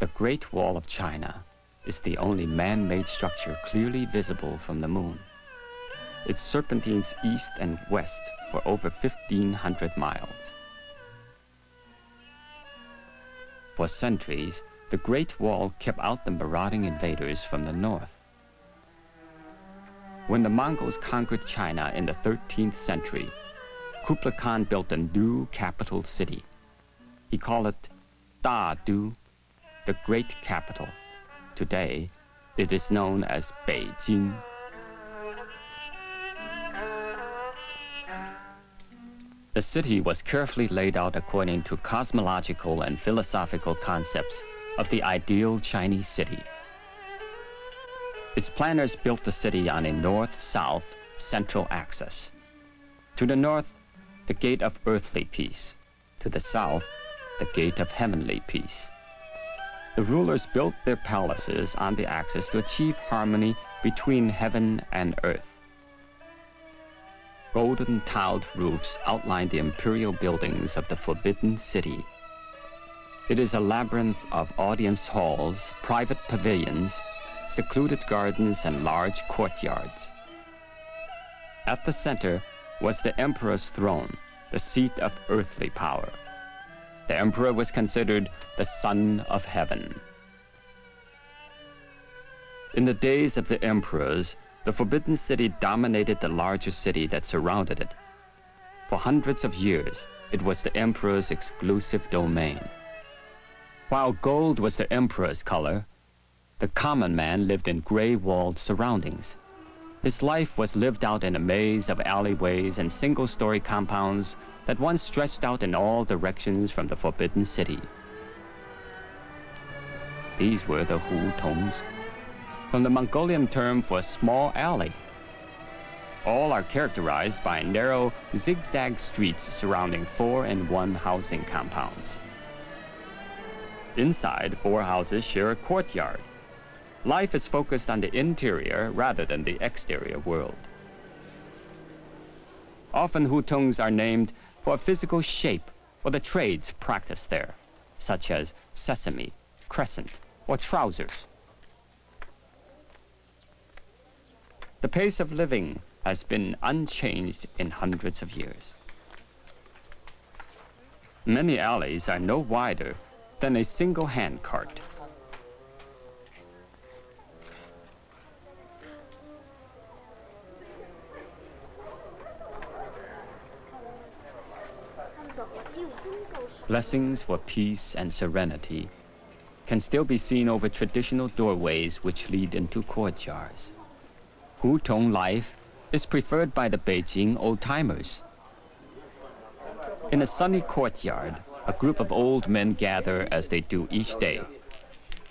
The Great Wall of China is the only man-made structure clearly visible from the moon. It serpentines east and west for over 1,500 miles. For centuries, the Great Wall kept out the marauding invaders from the north. When the Mongols conquered China in the 13th century, Kublai Khan built a new capital city. He called it Da Du, the Great Capital. Today, it is known as Beijing. The city was carefully laid out according to cosmological and philosophical concepts of the ideal Chinese city. Its planners built the city on a north-south central axis. To the north, the gate of earthly peace. To the south, the gate of heavenly peace. The rulers built their palaces on the axis to achieve harmony between heaven and earth. Golden tiled roofs outline the imperial buildings of the Forbidden City. It is a labyrinth of audience halls, private pavilions, secluded gardens, and large courtyards. At the center was the emperor's throne, the seat of earthly power. The emperor was considered the son of heaven. In the days of the emperors, the Forbidden City dominated the larger city that surrounded it. For hundreds of years, it was the emperor's exclusive domain. While gold was the emperor's color, the common man lived in gray-walled surroundings. His life was lived out in a maze of alleyways and single-story compounds that once stretched out in all directions from the Forbidden City. These were the hutongs, from the Mongolian term for small alley. All are characterized by narrow, zigzag streets surrounding 4-in-1 housing compounds. Inside, 4 houses share a courtyard. Life is focused on the interior rather than the exterior world. Often hutongs are named for a physical shape or the trades practiced there, such as sesame, crescent, or trousers. The pace of living has been unchanged in hundreds of years. Many alleys are no wider than a single hand cart. Blessings for peace and serenity can still be seen over traditional doorways which lead into courtyards. Hutong life is preferred by the Beijing old-timers. In a sunny courtyard, a group of old men gather as they do each day.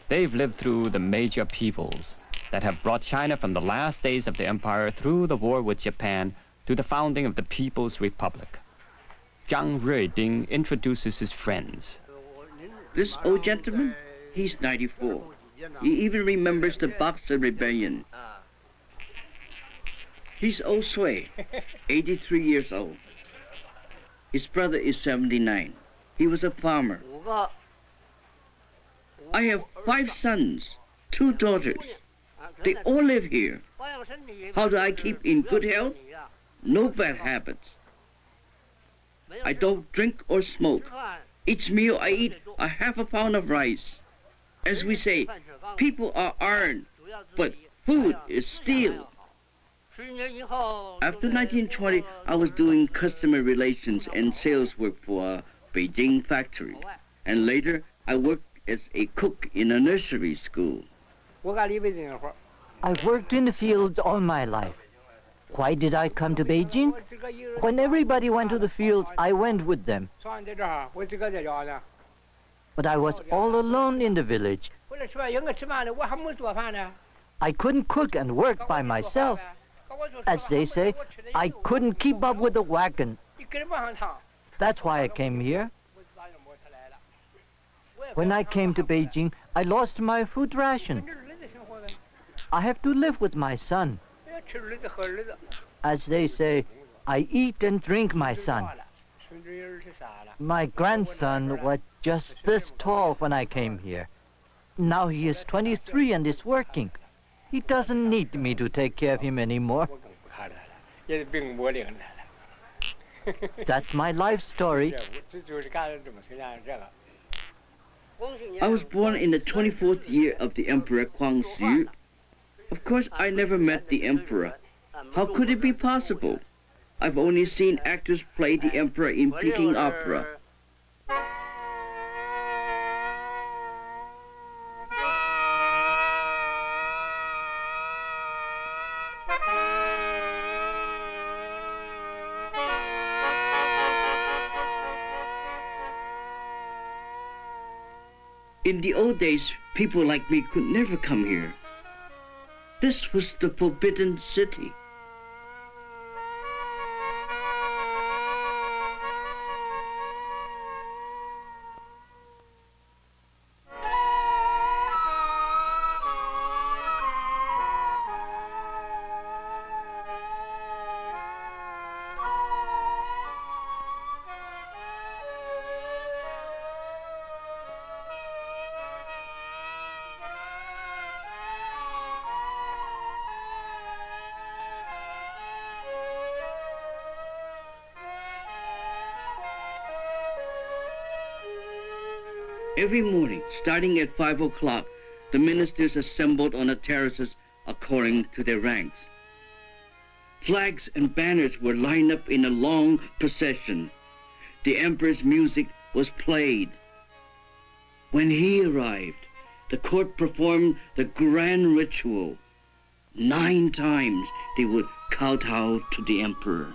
They've lived through the major upheavals that have brought China from the last days of the empire through the war with Japan to the founding of the People's Republic. Zhang Ruiding introduces his friends. This old gentleman, he's 94. He even remembers the Boxer Rebellion. He's old Sui, 83 years old. His brother is 79. He was a farmer. I have 5 sons, 2 daughters. They all live here. How do I keep in good health? No bad habits. I don't drink or smoke. Each meal I eat a ½ pound of rice. As we say, people are iron, but food is steel. After 1920, I was doing customer relations and sales work for a Beijing factory. And later, I worked as a cook in a nursery school. I've worked in the fields all my life. Why did I come to Beijing? When everybody went to the fields, I went with them. But I was all alone in the village. I couldn't cook and work by myself. As they say, I couldn't keep up with the wagon. That's why I came here. When I came to Beijing, I lost my food ration. I have to live with my son. As they say, I eat and drink my son. My grandson was just this tall when I came here. Now he is 23 and is working. He doesn't need me to take care of him anymore. That's my life story. I was born in the 24th year of the Emperor Guangxu. Of course, I never met the Emperor. How could it be possible? I've only seen actors play the Emperor in Peking Opera. In the old days, people like me could never come here. This was the forbidden city. Every morning, starting at 5 o'clock, the ministers assembled on the terraces according to their ranks. Flags and banners were lined up in a long procession. The emperor's music was played. When he arrived, the court performed the grand ritual. 9 times they would kowtow to the emperor.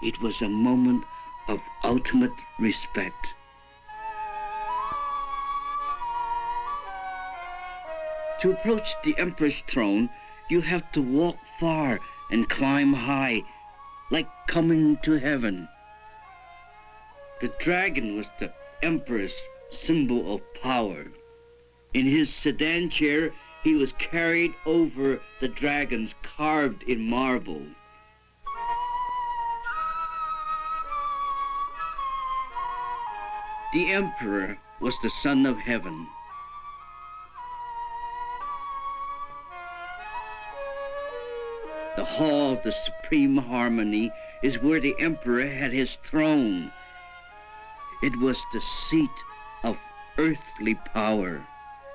It was a moment of ultimate respect. To approach the emperor's throne, you have to walk far and climb high, like coming to heaven. The dragon was the emperor's symbol of power. In his sedan chair, he was carried over the dragons carved in marble. The emperor was the son of heaven. The hall of the supreme harmony is where the emperor had his throne. It was the seat of earthly power,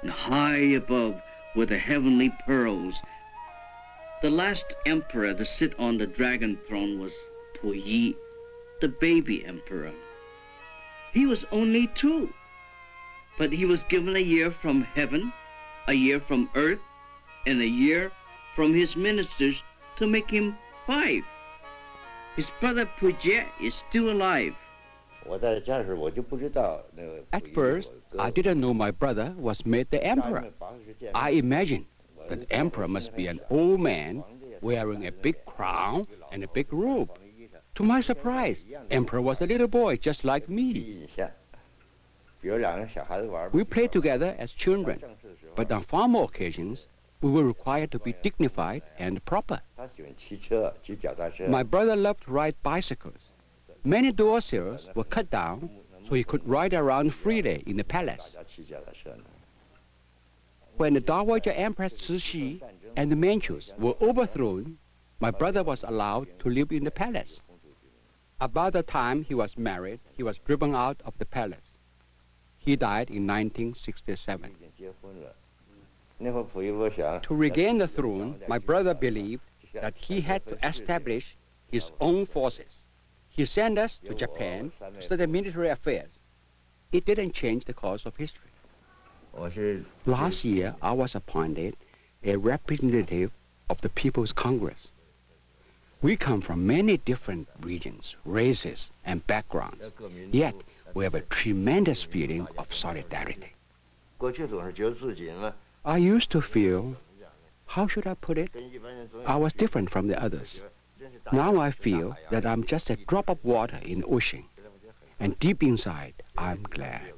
and high above were the heavenly pearls. The last emperor to sit on the dragon throne was Puyi, the baby emperor. He was only 2, but he was given a year from heaven, a year from earth, and a year from his ministers to make him 5. His brother Puyi is still alive. At first, I didn't know my brother was made the emperor. I imagined that the emperor must be an old man wearing a big crown and a big robe. To my surprise, emperor was a little boy just like me. We played together as children, but on formal occasions, we were required to be dignified and proper. My brother loved to ride bicycles. Many door sills were cut down so he could ride around freely in the palace. When the Dowager Empress Cixi and the Manchus were overthrown, my brother was allowed to live in the palace. About the time he was married, he was driven out of the palace. He died in 1967. To regain the throne, my brother believed that he had to establish his own forces. He sent us to Japan to study military affairs. It didn't change the course of history. Last year, I was appointed a representative of the People's Congress. We come from many different regions, races, and backgrounds, yet we have a tremendous feeling of solidarity. I used to feel, how should I put it? I was different from the others. Now I feel that I'm just a drop of water in the ocean, and deep inside, I'm glad.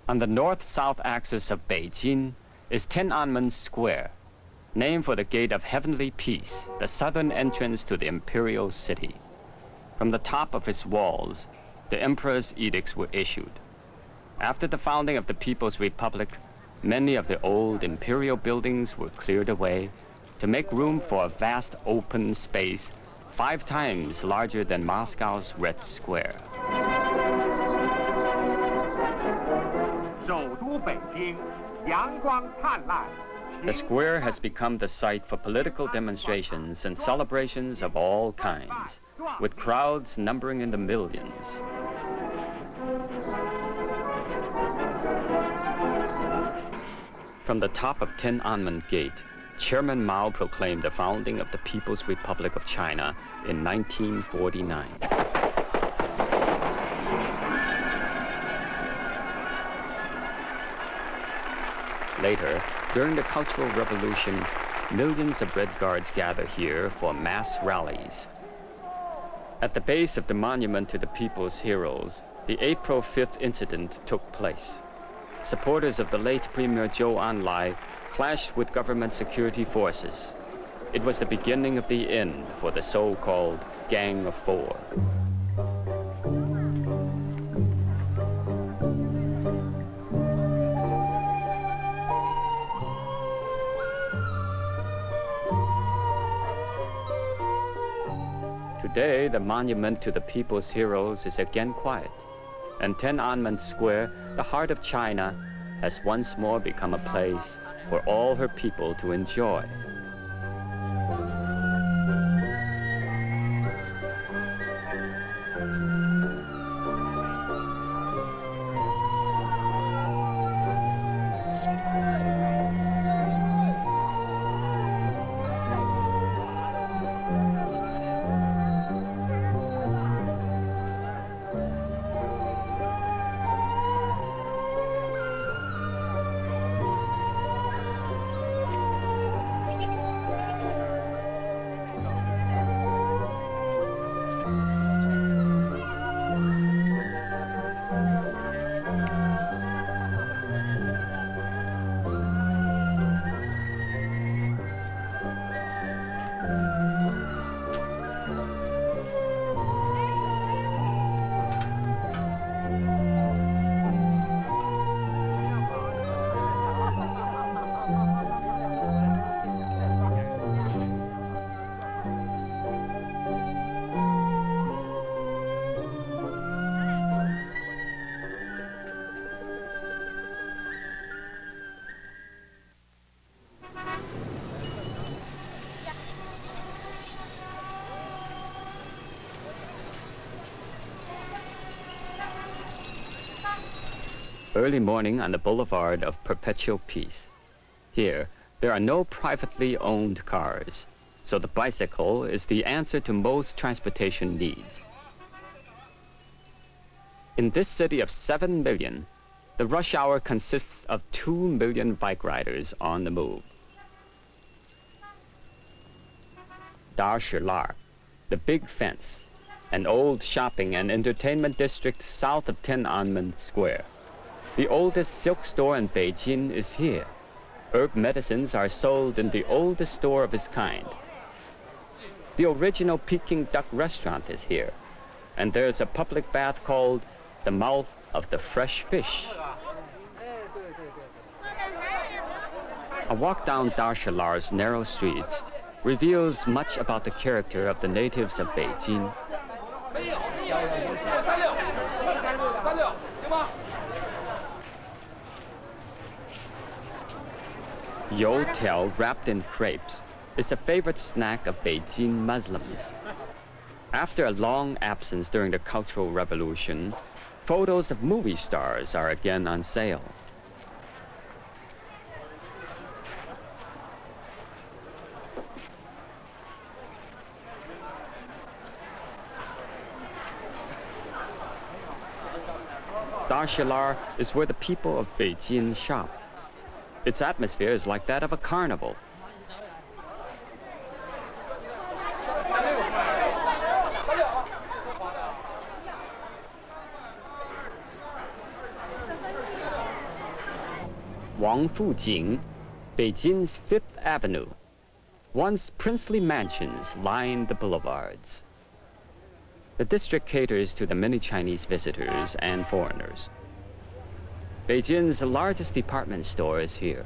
On the north-south axis of Beijing is Tiananmen Square, named for the Gate of Heavenly Peace, the southern entrance to the imperial city. From the top of its walls, the emperor's edicts were issued. After the founding of the People's Republic, many of the old imperial buildings were cleared away to make room for a vast open space 5 times larger than Moscow's Red Square. The square has become the site for political demonstrations and celebrations of all kinds, with crowds numbering in the millions. From the top of Tiananmen Gate, Chairman Mao proclaimed the founding of the People's Republic of China in 1949. Later, during the Cultural Revolution, millions of Red Guards gather here for mass rallies. At the base of the monument to the people's heroes, the April 5th incident took place. Supporters of the late Premier Zhou Enlai clashed with government security forces. It was the beginning of the end for the so-called Gang of Four. Today, the monument to the people's heroes is again quiet, and Tiananmen Square, the heart of China, has once more become a place for all her people to enjoy. Early morning on the boulevard of Perpetual Peace. Here, there are no privately owned cars, so the bicycle is the answer to most transportation needs. In this city of 7 million, the rush hour consists of 2 million bike riders on the move. Dar Shi Lar, the Big Fence, an old shopping and entertainment district south of Tiananmen Square. The oldest silk store in Beijing is here. Herb medicines are sold in the oldest store of its kind. The original Peking duck restaurant is here, and there's a public bath called the Mouth of the Fresh Fish. A walk down Dar Shi Lar's narrow streets reveals much about the character of the natives of Beijing. Youtiao wrapped in crepes is a favorite snack of Beijing Muslims. After a long absence during the Cultural Revolution, photos of movie stars are again on sale. Dar Shi Lar is where the people of Beijing shop. Its atmosphere is like that of a carnival. Wangfujing, Beijing's 5th Avenue. Once princely mansions lined the boulevards. The district caters to the many Chinese visitors and foreigners. Beijing's largest department store is here.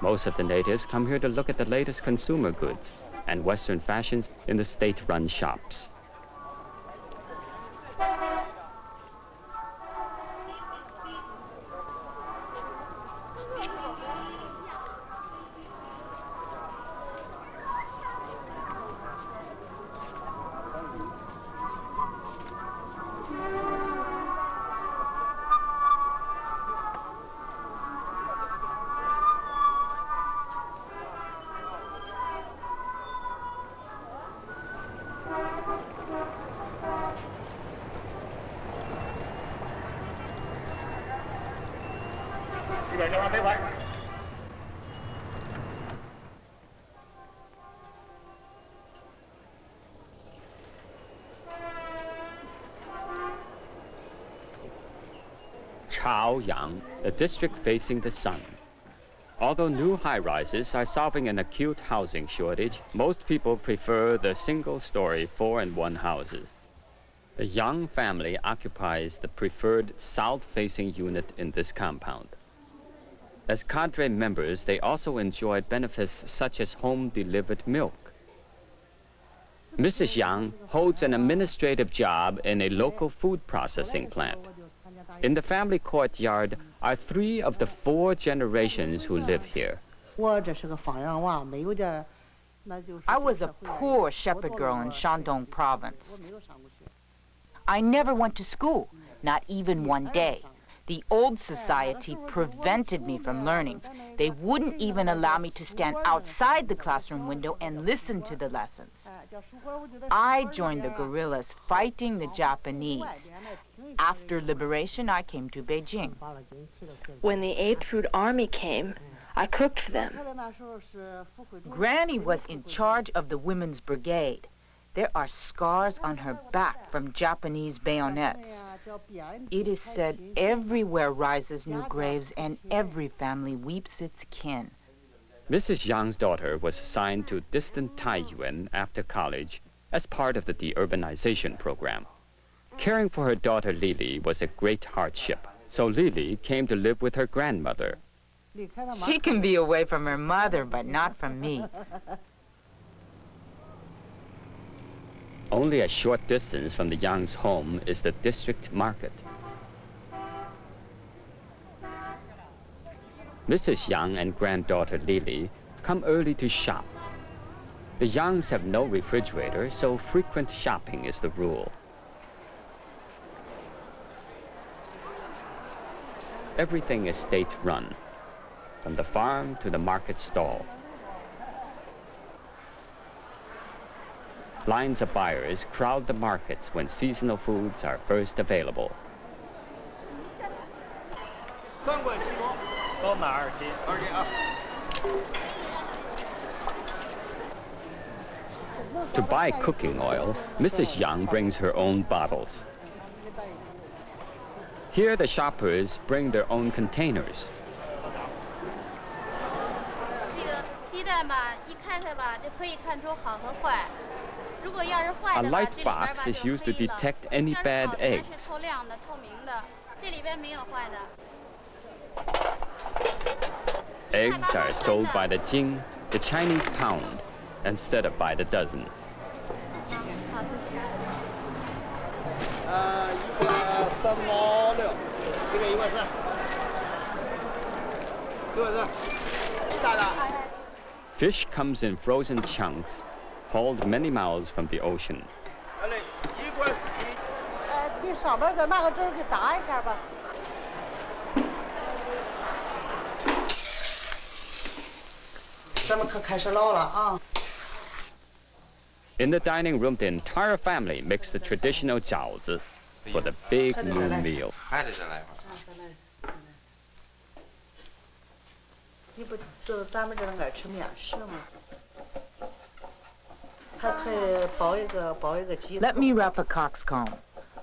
Most of the natives come here to look at the latest consumer goods and Western fashions in the state-run shops. Chaoyang, a district facing the sun. Although new high-rises are solving an acute housing shortage, most people prefer the single-story 4-in-1 houses. The Yang family occupies the preferred south-facing unit in this compound. As cadre members, they also enjoy benefits such as home-delivered milk. Mrs. Yang holds an administrative job in a local food processing plant. In the family courtyard are 3 of the 4 generations who live here. I was a poor shepherd girl in Shandong province. I never went to school, not even one day. The old society prevented me from learning. They wouldn't even allow me to stand outside the classroom window and listen to the lessons. I joined the guerrillas fighting the Japanese. After liberation, I came to Beijing. When the 8th Route Army came, I cooked for them. Granny was in charge of the women's brigade. There are scars on her back from Japanese bayonets. It is said everywhere rises new graves and every family weeps its kin. Mrs. Yang's daughter was assigned to distant Taiyuan after college as part of the deurbanization program. Caring for her daughter Lily was a great hardship, so Lily came to live with her grandmother. She can be away from her mother, but not from me. Only a short distance from the Yang's home is the district market. Mrs. Yang and granddaughter Lily come early to shop. The Yangs have no refrigerator, so frequent shopping is the rule. Everything is state-run, from the farm to the market stall. Lines of buyers crowd the markets when seasonal foods are first available. To buy cooking oil, Mrs. Yang brings her own bottles. Here the shoppers bring their own containers. A light box is used to detect any bad eggs. Eggs are sold by the jing, the Chinese pound, instead of by the dozen. Fish comes in frozen chunks, hauled many miles from the ocean. In the dining room, the entire family makes the traditional jiaozi for the big noon meal. Let me wrap a coxcomb.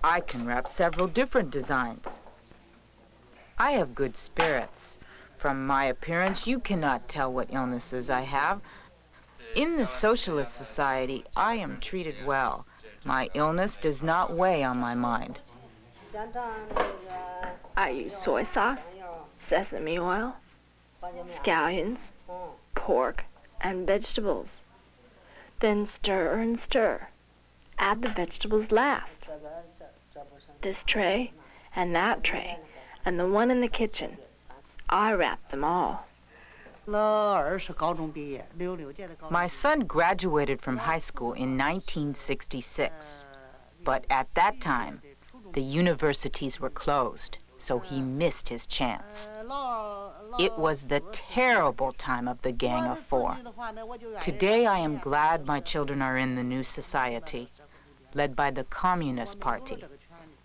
I can wrap several different designs. I have good spirits. From my appearance, you cannot tell what illnesses I have. In the socialist society, I am treated well. My illness does not weigh on my mind. I use soy sauce, sesame oil, scallions, pork, and vegetables. Then stir and stir. Add the vegetables last. This tray and that tray and the one in the kitchen. I wrap them all. My son graduated from high school in 1966, but at that time, the universities were closed, so he missed his chance. It was the terrible time of the Gang of Four. Today, I am glad my children are in the new society, led by the Communist Party.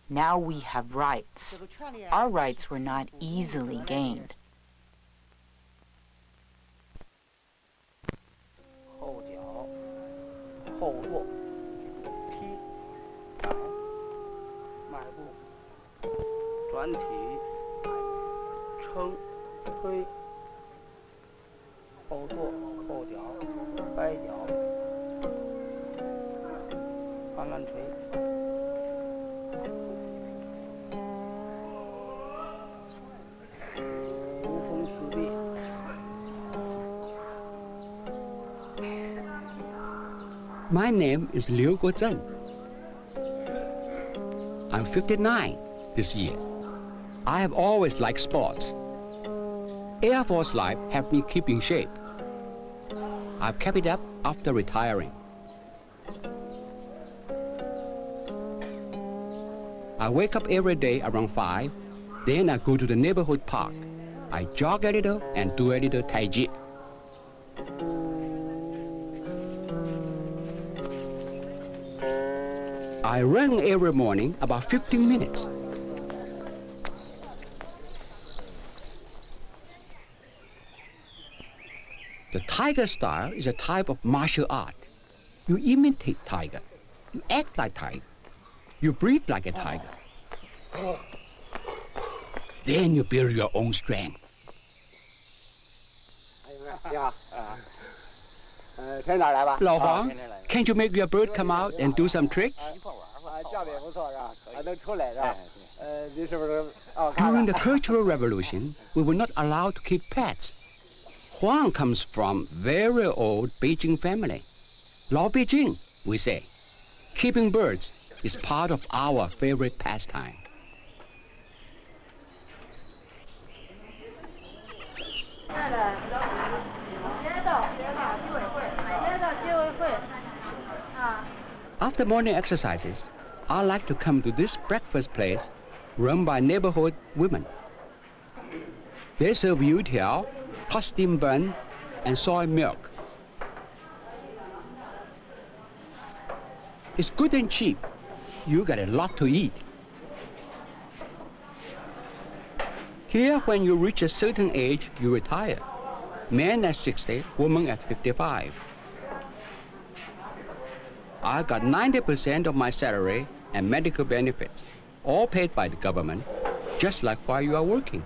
Now we have rights. Our rights were not easily gained. My name is Liu Guozhen. I'm 59 this year. I have always liked sports. Air Force life helped me keep in shape. I've kept it up after retiring. I wake up every day around 5, then I go to the neighborhood park. I jog a little and do a little Tai Chi. I run every morning about 15 minutes. The tiger style is a type of martial art. You imitate tiger. You act like tiger. You breathe like a tiger. Then you build your own strength. Lao Huang, can't you make your bird come out and do some tricks? During the Cultural Revolution, we were not allowed to keep pets. Huang comes from very old Beijing family. Lao Beijing, we say. Keeping birds is part of our favorite pastime. After morning exercises, I like to come to this breakfast place run by neighborhood women. They serve youtiao, hot steam bun, and soy milk. It's good and cheap. You got a lot to eat. Here, when you reach a certain age, you retire. Men at 60, women at 55. I got 90% of my salary and medical benefits, all paid by the government, just like while you are working.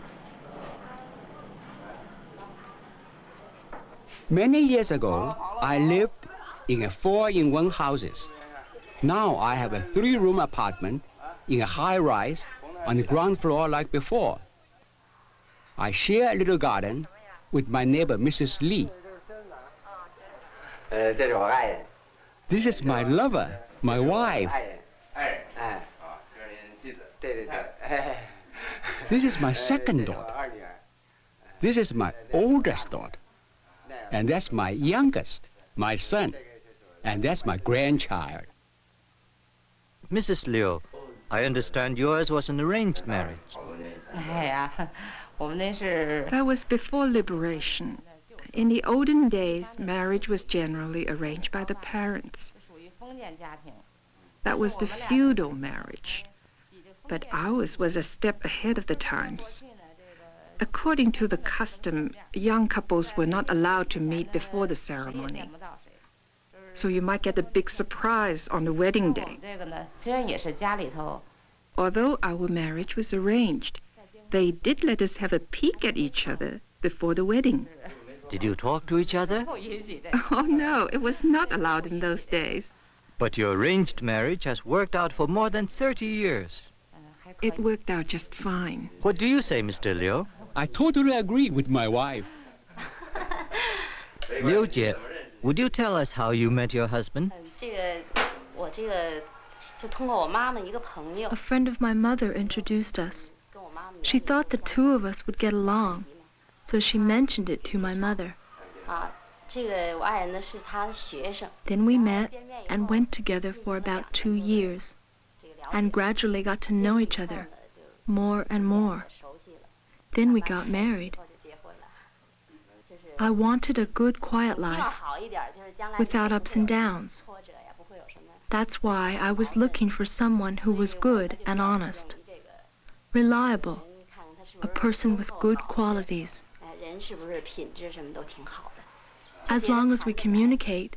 Many years ago, I lived in a 4-in-1 houses. Now I have a 3-room apartment in a high-rise on the ground floor like before. I share a little garden with my neighbor, Mrs. Lee. This is my lover, my wife. This is my second daughter. This is my oldest daughter. And that's my youngest, my son. And that's my grandchild. Mrs. Liu, I understand yours was an arranged marriage. That was before liberation. In the olden days, marriage was generally arranged by the parents. That was the feudal marriage. But ours was a step ahead of the times. According to the custom, young couples were not allowed to meet before the ceremony. So you might get a big surprise on the wedding day. Although our marriage was arranged, they did let us have a peek at each other before the wedding. Did you talk to each other? Oh, no, it was not allowed in those days. But your arranged marriage has worked out for more than 30 years. It worked out just fine. What do you say, Mr. Liu? I totally agree with my wife. Liu Jie, would you tell us how you met your husband? A friend of my mother introduced us. She thought the two of us would get along, so she mentioned it to my mother. Then we met and went together for about 2 years, and gradually got to know each other more and more. Then we got married. I wanted a good, quiet life, without ups and downs. That's why I was looking for someone who was good and honest, reliable, a person with good qualities. As long as we communicate,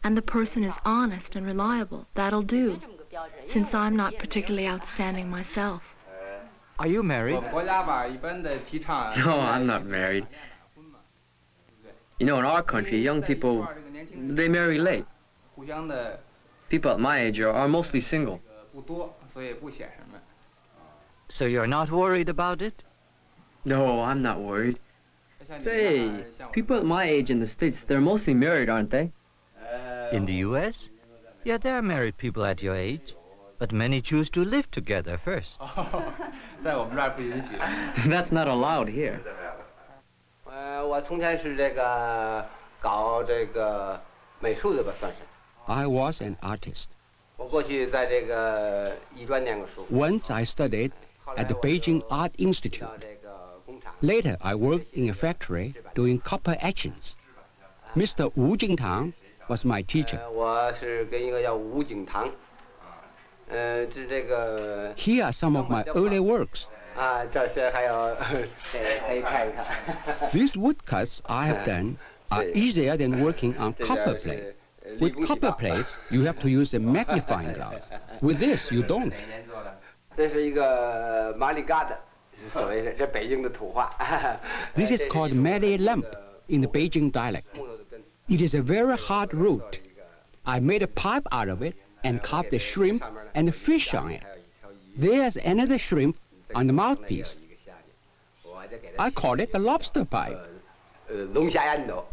and the person is honest and reliable, that'll do, since I'm not particularly outstanding myself. Are you married? No, I'm not married. You know, in our country, young people, they marry late. People at my age are mostly single. So you're not worried about it? No, I'm not worried. Say, people at my age in the States, they're mostly married, aren't they? In the U.S.? Yeah, there are married people at your age, but many choose to live together first. That's not allowed here. I was an artist. Once I studied at the Beijing Art Institute. Later, I worked in a factory doing copper etchings. Mr. Wu Jingtang was my teacher. Here are some of my early works. These woodcuts I have done are easier than working on copper plate. With copper plates, you have to use a magnifying glass. With this, you don't. This is called Malay lamp in the Beijing dialect. It is a very hard root. I made a pipe out of it and carved a shrimp and a fish on it. There's another shrimp on the mouthpiece. I call it the lobster pipe. 龙虾烟斗。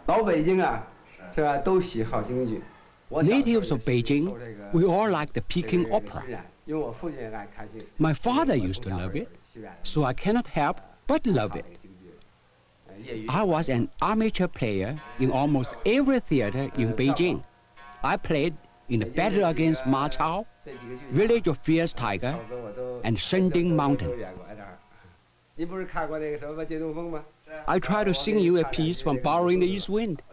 老北京啊，是吧？都喜好京剧。Natives of Beijing, we all like the Peking opera. 因为我父亲也爱看戏。My father used to love it, so I cannot help but love it. I was an amateur player in almost every theater in Beijing. I played in the battle against Ma Chao, Village of Fierce Tiger, and Shending Mountain. I try to sing you a piece from Borrowing the East Wind.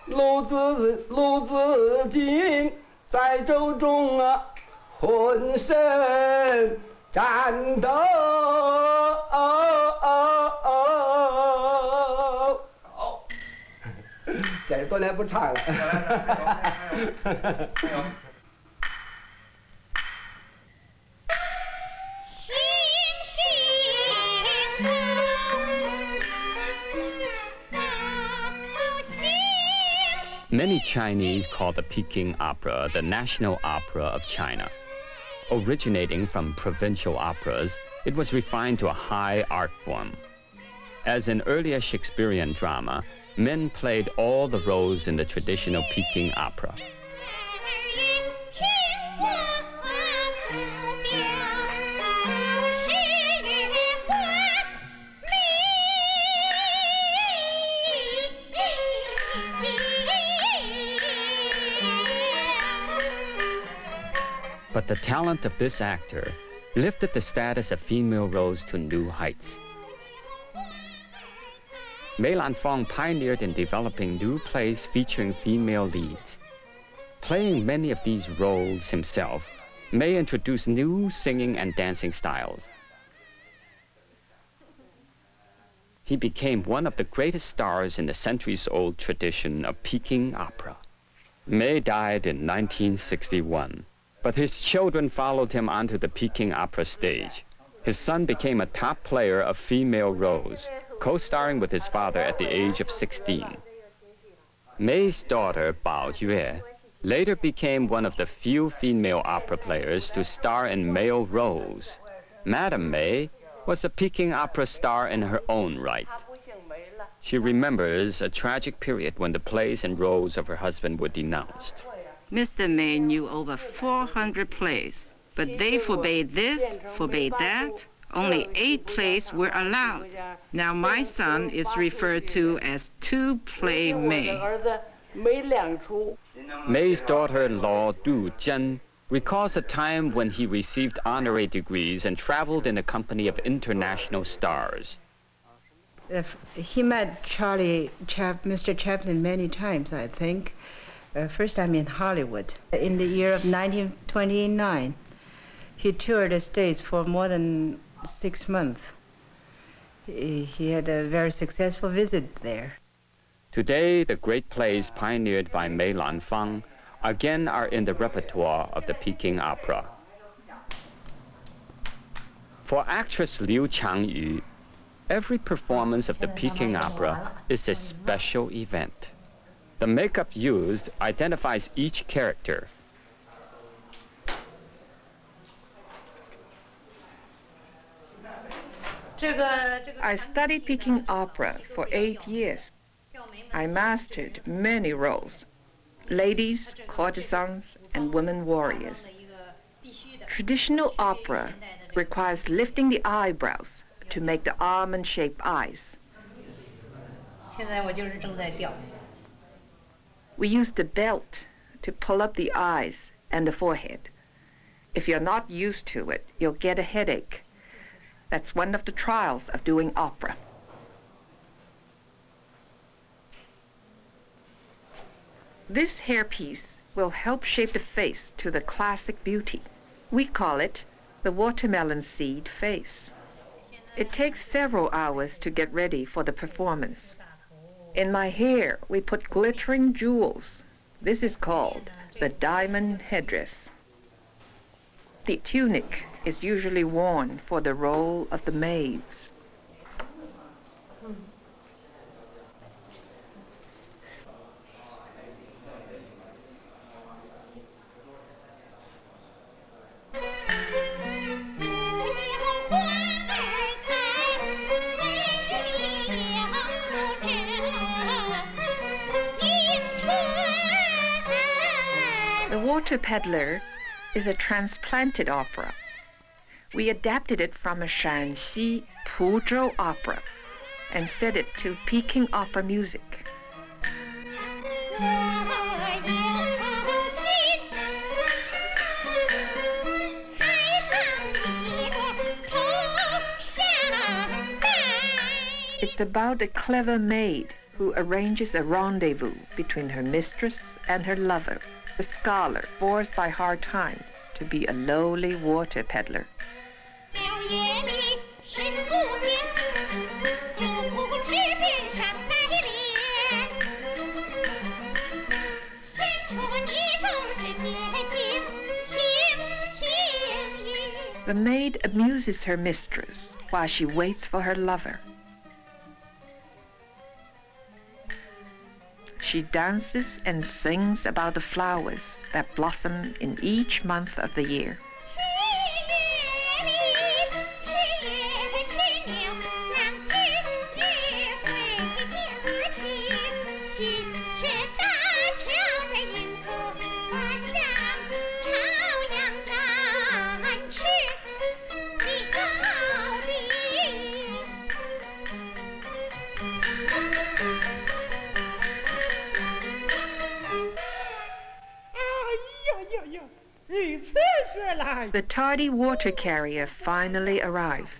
鲁子敬在舟中啊，浑身战斗。好，这多年不唱了。Many Chinese call the Peking opera the national opera of China. Originating from provincial operas, it was refined to a high art form. As in earlier Shakespearean drama, men played all the roles in the traditional Peking opera. But the talent of this actor lifted the status of female roles to new heights. Mei Lanfang pioneered in developing new plays featuring female leads. Playing many of these roles himself, Mei introduced new singing and dancing styles. He became one of the greatest stars in the centuries-old tradition of Peking opera. Mei died in 1961. But his children followed him onto the Peking opera stage. His son became a top player of female roles, co-starring with his father at the age of 16. May's daughter, Bao Yue, later became one of the few female opera players to star in male roles. Madame May was a Peking opera star in her own right. She remembers a tragic period when the plays and roles of her husband were denounced. Mr. May knew over 400 plays, but they forbade this, forbade that. Only 8 plays were allowed. Now my son is referred to as two-play May. May's daughter-in-law, Du Zhen, recalls a time when he received honorary degrees and traveled in the company of international stars. He met Mr. Chaplin many times, I think. First time in Hollywood. In the year of 1929, he toured the States for more than 6 months. He had a very successful visit there. Today, the great plays pioneered by Mei Lanfang again are in the repertoire of the Peking Opera. For actress Liu Changyu, every performance of the Peking Opera is a special event. The makeup used identifies each character. I studied Peking opera for 8 years. I mastered many roles: ladies, courtesans, and women warriors. Traditional opera requires lifting the eyebrows to make the almond-shaped eyes. We use the belt to pull up the eyes and the forehead. If you're not used to it, you'll get a headache. That's one of the trials of doing opera. This hairpiece will help shape the face to the classic beauty. We call it the watermelon seed face. It takes several hours to get ready for the performance. In my hair, we put glittering jewels. This is called the diamond headdress. The tunic is usually worn for the role of the maids. The Water Peddler is a transplanted opera. We adapted it from a Shanxi Puzhou opera and set it to Peking opera music. It's about a clever maid who arranges a rendezvous between her mistress and her lover, a scholar forced by hard times to be a lowly water peddler. The maid amuses her mistress while she waits for her lover. She dances and sings about the flowers that blossom in each month of the year. The tardy water carrier finally arrives.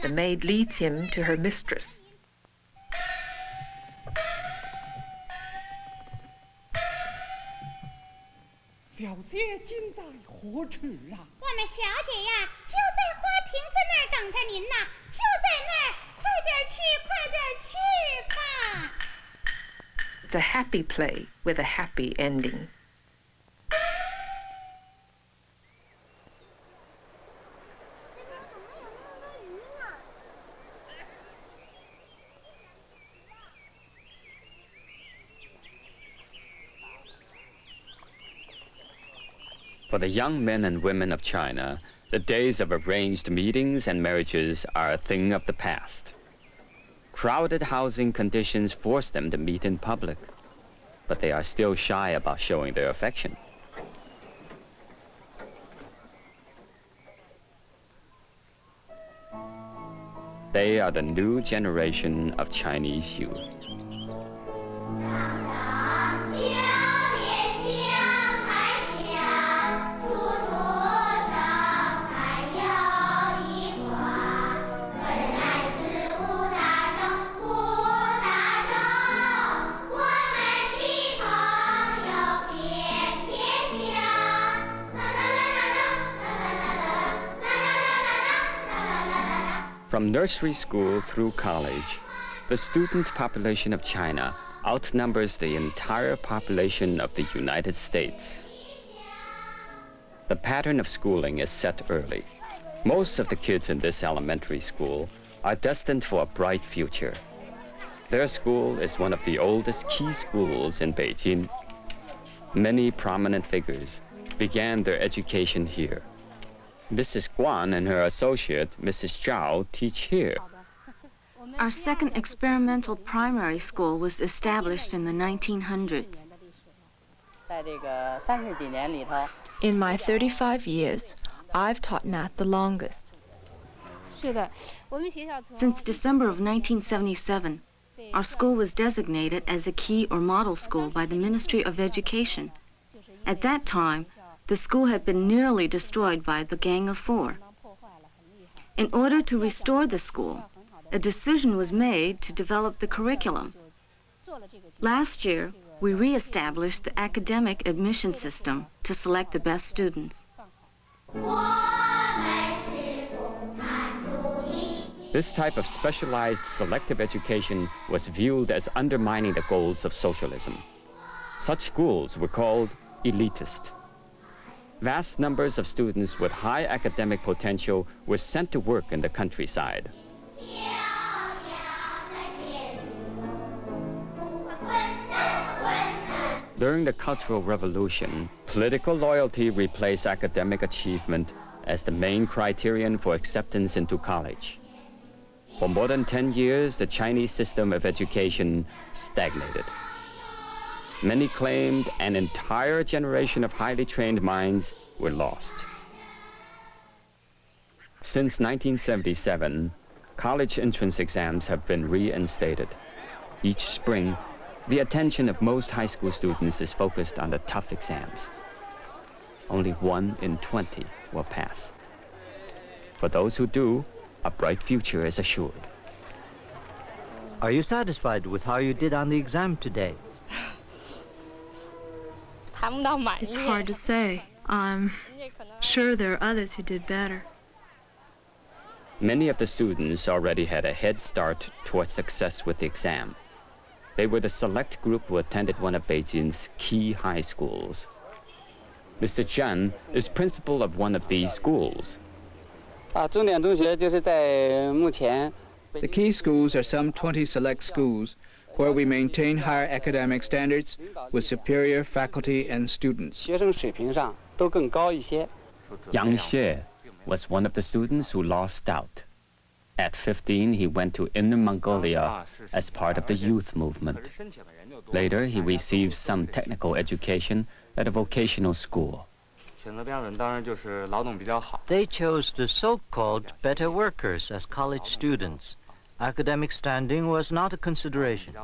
The maid leads him to her mistress. It's a happy play with a happy ending. For the young men and women of China, the days of arranged meetings and marriages are a thing of the past. Crowded housing conditions force them to meet in public, but they are still shy about showing their affection. They are the new generation of Chinese youth. From nursery school through college, the student population of China outnumbers the entire population of the United States. The pattern of schooling is set early. Most of the kids in this elementary school are destined for a bright future. Their school is one of the oldest key schools in Beijing. Many prominent figures began their education here. Mrs. Guan and her associate, Mrs. Zhao, teach here. Our second experimental primary school was established in the 1900s. In my 35 years, I've taught math the longest. Since December of 1977, our school was designated as a key or model school by the Ministry of Education. At that time, the school had been nearly destroyed by the Gang of Four. In order to restore the school, a decision was made to develop the curriculum. Last year, we re-established the academic admission system to select the best students. This type of specialized selective education was viewed as undermining the goals of socialism. Such schools were called elitist. Vast numbers of students with high academic potential were sent to work in the countryside. During the Cultural Revolution, political loyalty replaced academic achievement as the main criterion for acceptance into college. For more than 10 years, the Chinese system of education stagnated. Many claimed an entire generation of highly trained minds were lost. Since 1977, college entrance exams have been reinstated. Each spring, the attention of most high school students is focused on the tough exams. Only 1 in 20 will pass. For those who do, a bright future is assured. Are you satisfied with how you did on the exam today? It's hard to say. I'm sure there are others who did better. Many of the students already had a head start towards success with the exam. They were the select group who attended one of Beijing's key high schools. Mr. Zhen is principal of one of these schools. The key schools are some 20 select schools where we maintain higher academic standards with superior faculty and students. Yang Xie was one of the students who lost out. At 15, he went to Inner Mongolia as part of the youth movement. Later, he received some technical education at a vocational school. They chose the so-called better workers as college students. Academic standing was not a consideration.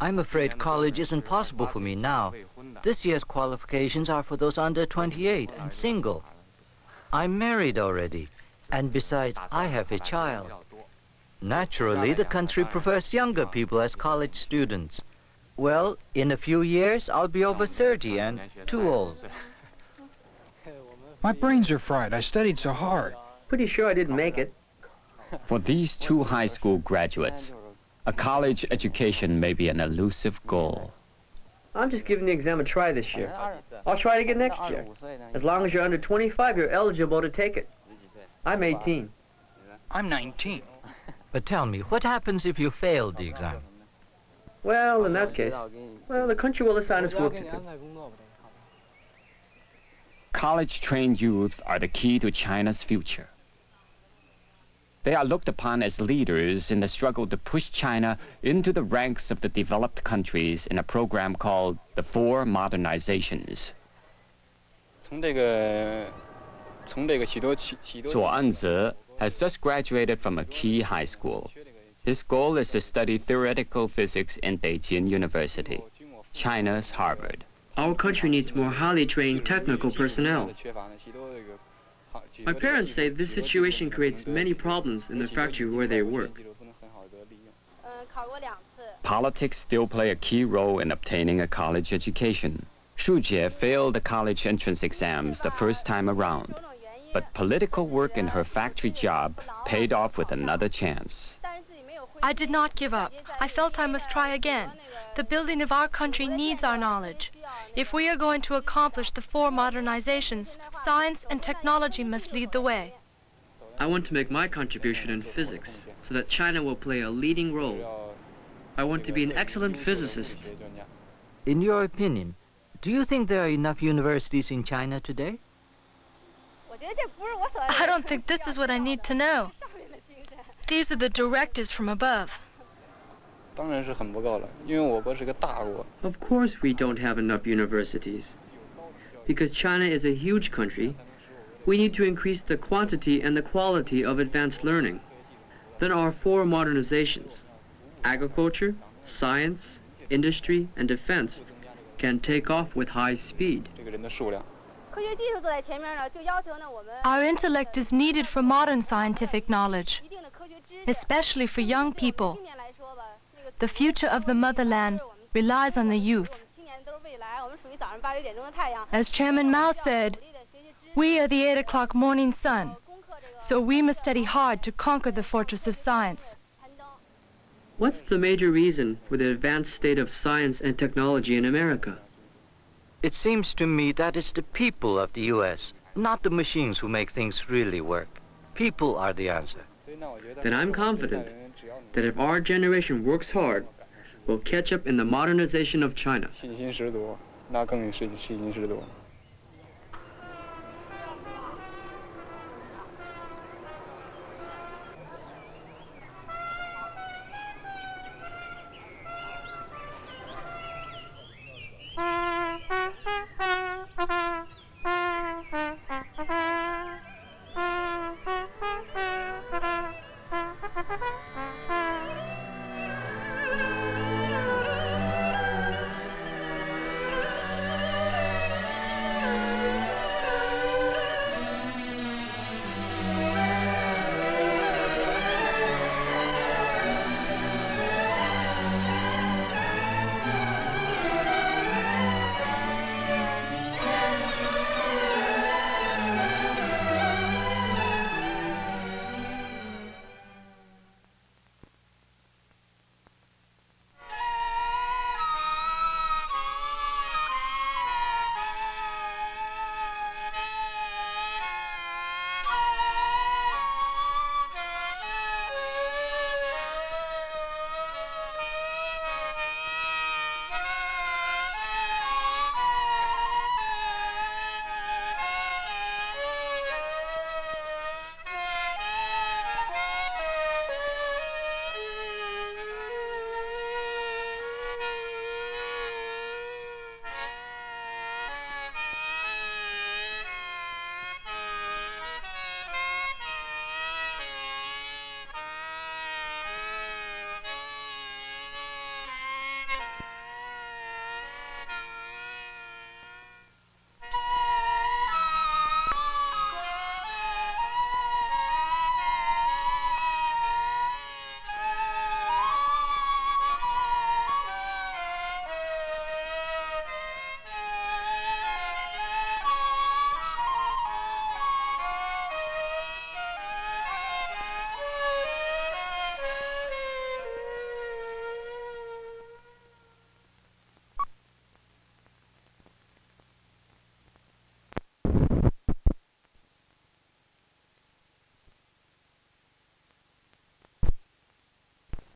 I'm afraid college isn't possible for me now. This year's qualifications are for those under 28 and single. I'm married already, and besides, I have a child. Naturally, the country prefers younger people as college students. Well, in a few years, I'll be over 30 and too old. My brains are fried. I studied so hard. Pretty sure I didn't make it. For these two high school graduates, a college education may be an elusive goal. I'm just giving the exam a try this year. I'll try it again next year. As long as you're under 25, you're eligible to take it. I'm 18. I'm 19. But tell me, what happens if you failed the exam? Well, in that case, well, the country will assign us work to do. College-trained youth are the key to China's future. They are looked upon as leaders in the struggle to push China into the ranks of the developed countries in a program called the Four Modernizations. Zuo Anze has just graduated from a key high school. His goal is to study theoretical physics in Beijing University, China's Harvard. Our country needs more highly trained technical personnel. My parents say this situation creates many problems in the factory where they work. Politics still play a key role in obtaining a college education. Shu Jie failed the college entrance exams the first time around, but political work in her factory job paid off with another chance. I did not give up. I felt I must try again. The building of our country needs our knowledge. If we are going to accomplish the four modernizations, science and technology must lead the way. I want to make my contribution in physics so that China will play a leading role. I want to be an excellent physicist. In your opinion, do you think there are enough universities in China today? I don't think this is what I need to know. These are the directives from above. Of course we don't have enough universities. Because China is a huge country, we need to increase the quantity and the quality of advanced learning. Then our four modernizations, agriculture, science, industry, and defense, can take off with high speed. Our intellect is needed for modern scientific knowledge, especially for young people. The future of the motherland relies on the youth. As Chairman Mao said, we are the 8 o'clock morning sun, so we must study hard to conquer the fortress of science. What's the major reason for the advanced state of science and technology in America? It seems to me that it's the people of the U.S., not the machines who make things really work. People are the answer. Then I'm confident that if our generation works hard, we'll catch up in the modernization of China.